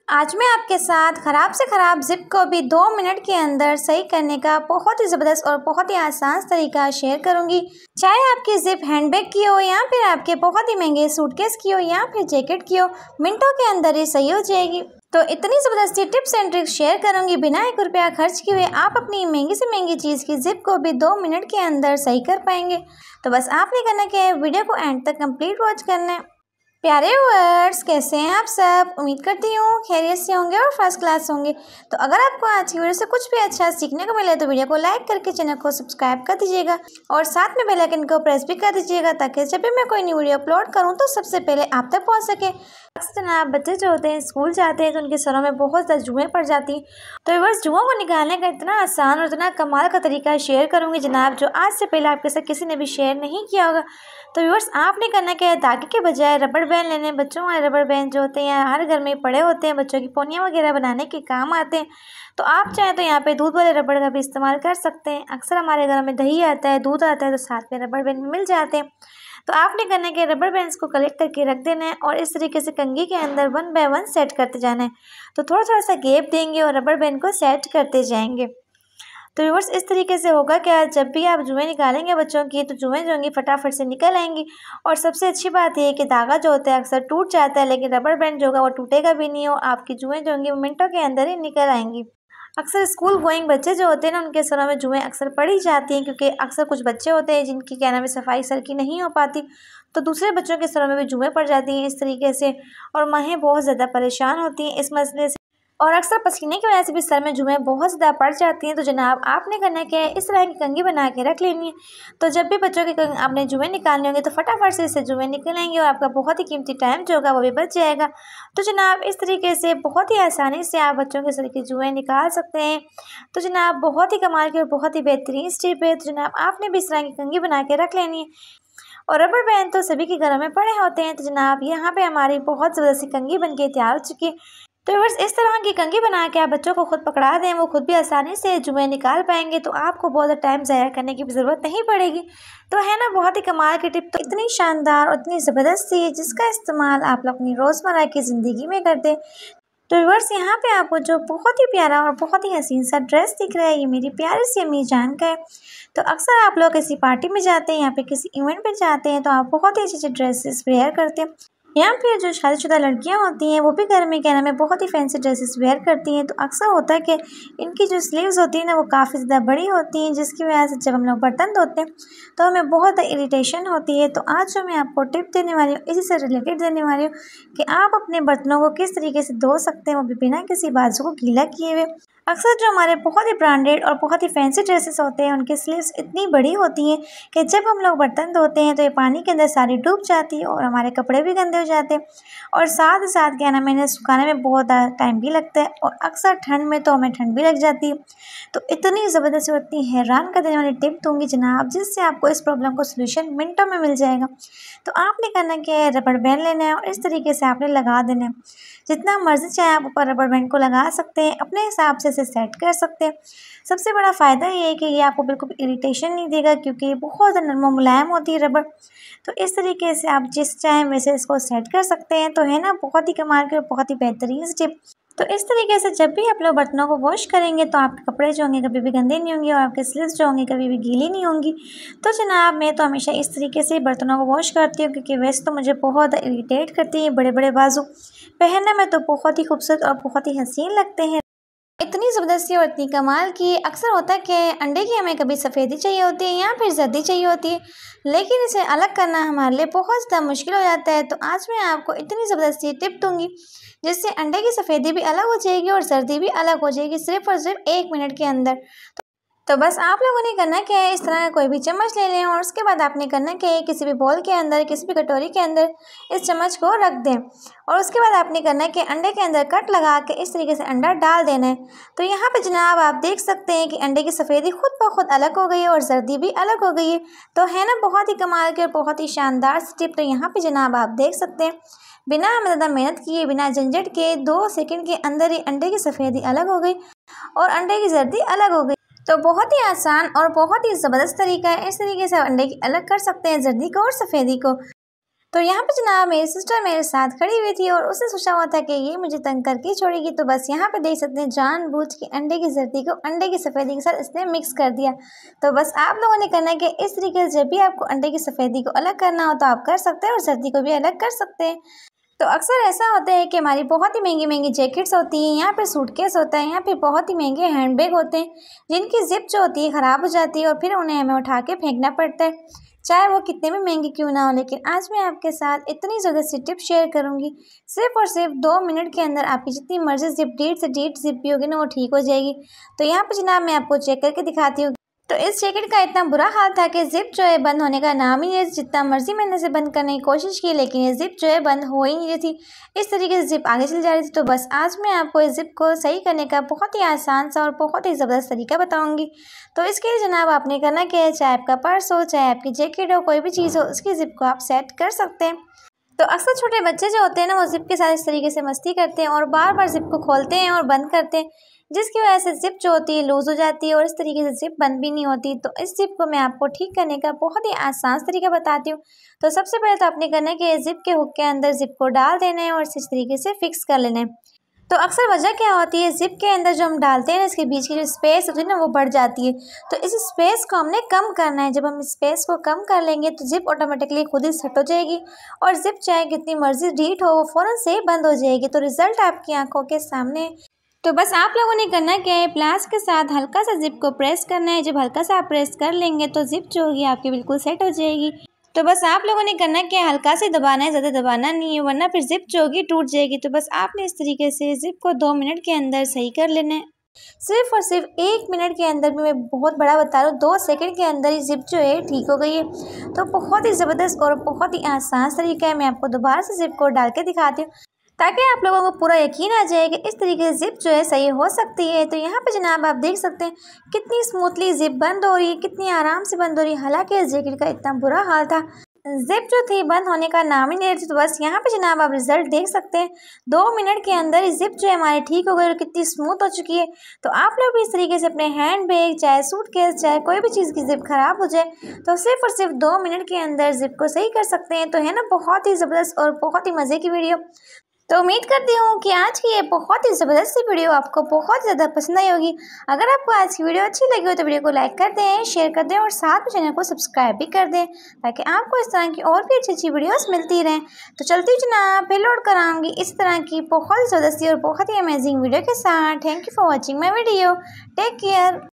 आज मैं आपके साथ ख़राब से ख़राब ज़िप को भी 2 मिनट के अंदर सही करने का बहुत ही ज़बरदस्त और बहुत ही आसान तरीका शेयर करूंगी। चाहे आपकी ज़िप हैंडबैग की हो या फिर आपके बहुत ही महंगे सूटकेस की हो या फिर जैकेट की हो, मिनटों के अंदर ही सही हो जाएगी। तो इतनी ज़बरदस्ती टिप्स एंड ट्रिक्स शेयर करूंगी, बिना 1 रुपया खर्च किए हुए आप अपनी महंगी से महंगी चीज़ की ज़िप को भी 2 मिनट के अंदर सही कर पाएंगे। तो बस आपने करना क्या है, वीडियो को एंड तक कंप्लीट वॉच करना है। प्यारे व्यूअर्स, कैसे हैं आप सब? उम्मीद करती हूँ खैरियत से होंगे और फर्स्ट क्लास होंगे। तो अगर आपको आज की वीडियो से कुछ भी अच्छा सीखने को मिले तो वीडियो को लाइक करके चैनल को सब्सक्राइब कर दीजिएगा और साथ में बेल आइकन को प्रेस भी कर दीजिएगा, ताकि जब भी मैं कोई नई वीडियो अपलोड करूँ तो सबसे पहले आप तक पहुँच सके। अक्सर जनाब बच्चे जो होते हैं स्कूल जाते हैं तो उनके सरों में बहुत ज़्यादा जुएँ पड़ जाती हैं। तो व्यूअर्स, जुओं को निकालने का इतना आसान और इतना कमाल का तरीका शेयर करूँगी जनाब, जो आज से पहले आपके साथ किसी ने भी शेयर नहीं किया होगा। तो व्यूअर्स, आपने करना क्या है, धागे के बजाय रबड़ बैंड लेने। बच्चों वाले रबड़ बैंड जो होते हैं हर घर में पड़े होते हैं, बच्चों की पोनियाँ वगैरह बनाने के काम आते हैं। तो आप चाहें तो यहाँ पे दूध वाले रबड़ का भी इस्तेमाल कर सकते हैं। अक्सर हमारे घर में दही आता है, दूध आता है, तो साथ में रबड़ बैंड मिल जाते हैं। तो आपने करना है कि रबड़ बैंड्स को कलेक्ट करके रख देना है और इस तरीके से कंघी के अंदर 1 बाय 1 सेट करते जाना है। तो थोड़ा थोड़ा सा गैप देंगे और रबड़ बैंड को सेट करते जाएंगे। तो व्यूअर्स, इस तरीके से होगा क्या, जब भी आप जुएँ निकालेंगे बच्चों की तो जुएँ जो होंगी फटाफट से निकल आएंगी। और सबसे अच्छी बात यह है कि धागा जो होता है अक्सर टूट जाता है, लेकिन रबड़ बैंड जो होगा वो टूटेगा भी नहीं और आपकी जुएँ जो होंगी वो मिनटों के अंदर ही निकल आएंगी। अक्सर स्कूल गोइंग बच्चे जो होते हैं ना, उनके सरों में जुएँ अक्सर पड़ ही जाती हैं, क्योंकि अक्सर कुछ बच्चे होते हैं जिनकी क्या नाम है सफाई सर की नहीं हो पाती, तो दूसरे बच्चों के सरों में भी जुएँ पड़ जाती हैं इस तरीके से, और माहें बहुत ज़्यादा परेशान होती हैं इस मसले से, और अक्सर पसीने की वजह से भी सर में जुएँ बहुत ज़्यादा पड़ जाती हैं। तो जनाब आपने करना क्या है, इस तरह की कंघी बना के रख लेनी है। तो जब भी बच्चों के आपने जुएँ निकालने होंगे तो फटाफट से इससे जुएँ निकल आएंगे और आपका बहुत ही कीमती टाइम जो होगा वो भी बच जाएगा। तो जनाब इस तरीके से बहुत ही आसानी से आप बच्चों के सर की जुएँ निकाल सकते हैं। तो जनाब बहुत ही कमाल की और बहुत ही बेहतरीन स्टेप है। तो जनाब आपने भी इस तरह की कंघी बना के रख लेनी है। और रबड़ बैंड तो सभी के घरों में पड़े होते हैं। तो जनाब यहाँ पे हमारी बहुत ज़बरदस्ती कंघी बन के तैयार हो चुकी है। तो बस इस तरह की कंघी बना के आप बच्चों को खुद पकड़ा दें, वो खुद भी आसानी से जुएँ निकाल पाएंगे। तो आपको बहुत ज़्यादा टाइम ज़ाया करने की भी ज़रूरत नहीं पड़ेगी। तो है ना बहुत ही कमाल की टिप, तो इतनी शानदार और इतनी ज़बरदस्त है जिसका इस्तेमाल आप लोग अपनी रोज़मर्रा की ज़िंदगी में करते हैं। तो व्यूअर्स, यहाँ पे आपको जो बहुत ही प्यारा और बहुत ही हसीन सा ड्रेस दिख रहा है, ये मेरी प्यारी सी अम्मी जान का है। तो अक्सर आप लोग किसी पार्टी में जाते हैं या फिर किसी इवेंट पे जाते हैं तो आप बहुत ही अच्छे अच्छे ड्रेसेस वेयर करते हैं, या फिर जो शादीशुदा लड़कियां होती हैं वो भी घर में क्या नाम है बहुत ही फैंसी ड्रेसेस वेयर करती हैं। तो अक्सर होता है कि इनकी जो स्लीव्स होती है ना वो काफ़ी ज़्यादा बड़ी होती हैं, जिसकी वजह से जब हम लोग बर्तन धोते हैं तो हमें बहुत इरिटेशन होती है। तो आज जो मैं आपको टिप देने वाली हूँ, इसी से रिलेटेड देने वाली हूँ कि आप अपने बर्तनों को किस तरीके से धो सकते हैं, वो भी बिना किसी बाजू को गीला किए हुए। अक्सर जो हमारे बहुत ही ब्रांडेड और बहुत ही फैंसी ड्रेसेस होते हैं उनकी स्लीव्स इतनी बड़ी होती हैं कि जब हम लोग बर्तन धोते हैं तो ये पानी के अंदर सारी डूब जाती है और हमारे कपड़े भी गंदे हो जाते हैं, और साथ ही साथ क्या नाम है इन्हें सुखाने में बहुत टाइम भी लगता है, और अक्सर ठंड में तो हमें ठंड भी लग जाती है। तो इतनी ज़बरदस्त और इतनी हैरान कर देने वाली टिप दूंगी जनाब, जिससे आपको इस प्रॉब्लम को सोल्यूशन मिनटों में मिल जाएगा। तो आपने करना क्या है, रबड़ बैंड लेना है और इस तरीके से आपने लगा देना है। जितना मर्जी चाहे आप ऊपर रबड़ बैंड को लगा सकते हैं, अपने हिसाब से इसे सेट कर सकते हैं। सबसे बड़ा फ़ायदा ये है कि ये आपको बिल्कुल इरिटेशन नहीं देगा, क्योंकि बहुत ज़्यादा नरम मुलायम होती है रबड़। तो इस तरीके से आप जिस चाहें वैसे इसको सेट कर सकते हैं। तो है ना बहुत ही कमाल की और बहुत ही बेहतरीन टिप। तो इस तरीके से जब भी आप लोग बर्तनों को वॉश करेंगे तो आपके कपड़े जो होंगे कभी भी गंदे नहीं होंगे और आपके स्लीव्स जो होंगी कभी भी गीली नहीं होंगी। तो जनाब मैं तो हमेशा इस तरीके से बर्तनों को वॉश करती हूँ, क्योंकि वैसे तो मुझे बहुत इरिटेट करती है बड़े बड़े बाजू, पहनने में तो बहुत ही खूबसूरत और बहुत ही हसीन लगते हैं। इतनी ज़बरदस्ती और इतनी कमाल की अक्सर होता है कि अंडे की हमें कभी सफ़ेदी चाहिए होती है या फिर जर्दी चाहिए होती है, लेकिन इसे अलग करना हमारे लिए बहुत ज़्यादा मुश्किल हो जाता है। तो आज मैं आपको इतनी ज़बरदस्ती टिप दूंगी जिससे अंडे की सफ़ेदी भी अलग हो जाएगी और जर्दी भी अलग हो जाएगी, सिर्फ और सिर्फ 1 मिनट के अंदर। तो बस आप लोगों ने करना क्या है, इस तरह का कोई भी चम्मच ले लें और उसके बाद आपने करना क्या है, किसी भी बोल के अंदर किसी भी कटोरी के अंदर इस चम्मच को रख दें, और उसके बाद आपने करना है कि अंडे के अंदर कट लगा के इस तरीके से अंडा डाल देना है। तो यहाँ पे जनाब आप देख सकते हैं कि अंडे की सफ़ेदी खुद ब खुद अलग हो गई है और जर्दी भी अलग हो गई है। तो है ना बहुत ही कमाल की और बहुत ही शानदार टिप। तो यहाँ पे जनाब आप देख सकते हैं बिना हमें ज़्यादा मेहनत किए, बिना झंझट के 2 सेकंड के अंदर ही अंडे की सफ़ेदी अलग हो गई और अंडे की जर्दी अलग हो गई। तो बहुत ही आसान और बहुत ही ज़बरदस्त तरीका है, इस तरीके से अंडे की अलग कर सकते हैं जर्दी को और सफ़ेदी को। तो यहाँ पे जनाब मेरी सिस्टर मेरे साथ खड़ी हुई थी और उसने सोचा हुआ था कि ये मुझे तंग करके छोड़ेगी। तो बस यहाँ पे देख सकते हैं जानबूझ के अंडे की जर्दी को अंडे की सफ़ेदी के साथ इसने मिक्स कर दिया। तो बस आप लोगों ने करना है कि इस तरीके से जब भी आपको अंडे की सफ़ेदी को अलग करना हो तो आप कर सकते हैं और जर्दी को भी अलग कर सकते हैं। तो अक्सर ऐसा होता है कि हमारी बहुत ही महंगी महंगी जैकेट्स होती हैं, यहाँ पे सूटकेस होता है, यहाँ पे बहुत ही महंगे हैंडबैग होते हैं जिनकी जिप जो होती है ख़राब हो जाती है और फिर उन्हें हमें उठा के फेंकना पड़ता है, चाहे वो कितने भी महंगे क्यों ना हो। लेकिन आज मैं आपके साथ इतनी ज़बरदस्त टिप शेयर करूँगी, सिर्फ और सिर्फ 2 मिनट के अंदर आपकी जितनी मर्जी जिप डीट से डीट जिप भी होगी ना वो ठीक हो जाएगी। तो यहाँ पर जनाब मैं आपको चेक करके दिखाती हूँ। तो इस जैकेट का इतना बुरा हाल था कि जिप जो है बंद होने का नाम ही नहीं, जितना मर्जी मैंने इसे बंद करने की कोशिश की लेकिन ये जिप जो है बंद हो ही नहीं रही थी। इस तरीके से जिप आगे चली जा रही थी। तो बस आज मैं आपको इस जिप को सही करने का बहुत ही आसान सा और बहुत ही ज़बरदस्त तरीका बताऊंगी। तो इसके लिए जनाब आपने करना क्या है, चाहे आपका पर्स हो, चाहे आपकी जैकेट हो, कोई भी चीज़ हो, उसकी जिप को आप सेट कर सकते हैं। तो अक्सर छोटे बच्चे जो होते हैं ना वो जिप के साथ इस तरीके से मस्ती करते हैं और बार बार जिप को खोलते हैं और बंद करते हैं, जिसकी वजह से जिप जो होती है लूज़ हो जाती है और इस तरीके से जिप बंद भी नहीं होती। तो इस जिप को मैं आपको ठीक करने का बहुत ही आसान तरीका बताती हूँ। तो सबसे पहले तो आपने करना है कि जिप के हुक के अंदर जिप को डाल देना है और इस तरीके से फिक्स कर लेना है। तो अक्सर वजह क्या होती है, जिप के अंदर जो हम डालते हैं ना इसके बीच की जो स्पेस होती है ना वो बढ़ जाती है। तो इस स्पेस को हमने कम करना है। जब हम स्पेस को कम कर लेंगे तो जिप ऑटोमेटिकली खुद ही सेट हो जाएगी और जिप चाहे कितनी मर्जी ढीठ हो वो फ़ौरन से बंद हो जाएगी। तो रिजल्ट आपकी आंखों के सामने। तो बस आप लोगों ने करना क्या है, प्लास के साथ हल्का सा जिप को प्रेस करना है। जब हल्का सा आप प्रेस कर लेंगे तो जिप जो होगी आपकी बिल्कुल सेट हो जाएगी। तो बस आप लोगों ने करना क्या है, हल्का से दबाना है, ज़्यादा दबाना नहीं है वरना फिर जिप जो होगी टूट जाएगी। तो बस आपने इस तरीके से जिप को 2 मिनट के अंदर सही कर लेना है। सिर्फ और सिर्फ 1 मिनट के अंदर भी, मैं बहुत बड़ा बता रहा हूँ, 2 सेकंड के अंदर ही जिप जो है ठीक हो गई है। तो बहुत ही ज़बरदस्त और बहुत ही आसान तरीका है। मैं आपको दोबारा से जिप को डाल के दिखाती हूँ ताकि आप लोगों को पूरा यकीन आ जाए कि इस तरीके से जिप जो है सही हो सकती है। तो यहाँ पे जनाब आप देख सकते हैं कितनी स्मूथली जिप बंद हो रही है, कितनी आराम से बंद हो रही है। हालांकि इस जैकेट का इतना बुरा हाल था, जिप जो थी बंद होने का नाम ही नहीं लेती। तो बस यहाँ पे जनाब आप रिजल्ट देख सकते हैं, 2 मिनट के अंदर ही जिप जो है हमारी ठीक हो गई और कितनी स्मूथ हो चुकी है। तो आप लोग भी इस तरीके से अपने हैंड बैग, चाहे सूटकेस, चाहे कोई भी चीज़ की जिप खराब हो जाए तो सिर्फ और सिर्फ 2 मिनट के अंदर जिप को सही कर सकते हैं। तो है ना बहुत ही ज़बरदस्त और बहुत ही मज़े की वीडियो। तो उम्मीद करती हूँ कि आज की ये बहुत ही ज़बरदस्त सी वीडियो आपको बहुत ज़्यादा पसंद आई होगी। अगर आपको आज की वीडियो अच्छी लगी हो तो वीडियो को लाइक कर दें, शेयर कर दें और साथ में चैनल को सब्सक्राइब भी कर दें ताकि आपको इस तरह की और भी अच्छी अच्छी वीडियोस मिलती रहें। तो चलती हूँ जनाब, फिर लोड कराऊंगी इस तरह की बहुत ही ज़बरदस्ती और बहुत ही अमेजिंग वीडियो के साथ। Thank you for watching my video. Take care.